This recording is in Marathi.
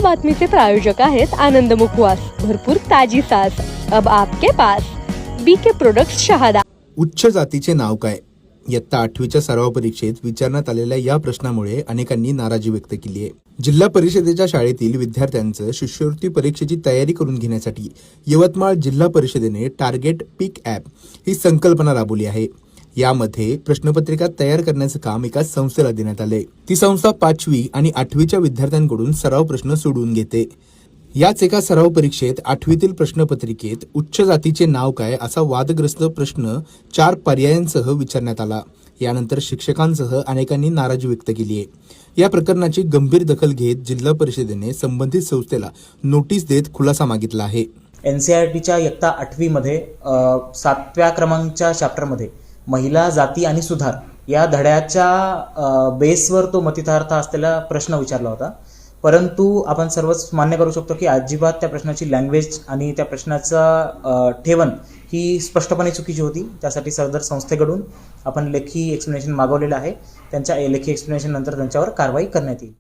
बातमीचे प्रायोजक आहेत आनंद मुखवास, भरपूर ताजी सास अब आपके पास। BK products Shahada. उच्च जातीचे नाव काय? इयत्ता 8वीच्या सराव परीक्षेत विचारण्यात आलेल्या या प्रश्नामुळे अनेकांनी नाराजी व्यक्त केली आहे। जिल्हा परिषदेच्या शाळेतील विद्यार्थ्यांचं शिष्यवृत्ती परीक्षेची तयारी करून घेण्यासाठी यवतमाळ जिल्हा परिषदेने टार्गेट पिक ॲप ही संकल्पना राबवली आहे। यामध्ये प्रश्नपत्रिका तयार करण्याचं काम एका संस्थेला देण्यात आले। ती संस्था 5वी आणि 8वीच्या विद्यार्थ्यांकडून सराव प्रश्न सोडवून घेते। याच एका सराव परीक्षेत 8वीतील प्रश्नपत्रिकेत उच्च जातीचे नाव काय असा वादग्रस्त प्रश्न 4 पर्यायांसह विचारण्यात आला। यानंतर शिक्षकांसह अनेकांनी नाराजी व्यक्त केली आहे। या प्रकरणाची गंभीर दखल घेत जिल्हा परिषदेने संबंधित संस्थेला नोटीस देत खुलासा मागितला आहे। NCERTच्या इयत्ता 8वी मध्ये 7व्या क्रमांकाच्या चॅप्टरमध्ये महिला, जाती आणि सुधार या धड्याच्या बेसवर तो मतितार्थ असलेला प्रश्न विचारला होता। परंतु आपण सर्वच मान्य करू शकतो की अजिबात त्या प्रश्नाची लँग्वेज आणि त्या प्रश्नाचा ठेवण ही स्पष्टपणे चुकीची होती। त्यासाठी सदर संस्थेकडून आपण लेखी एक्सप्लेनेशन मागवलेलं आहे। त्यांच्या लेखी एक्सप्लेनेशन नंतर त्यांच्यावर कारवाई करण्यात येईल।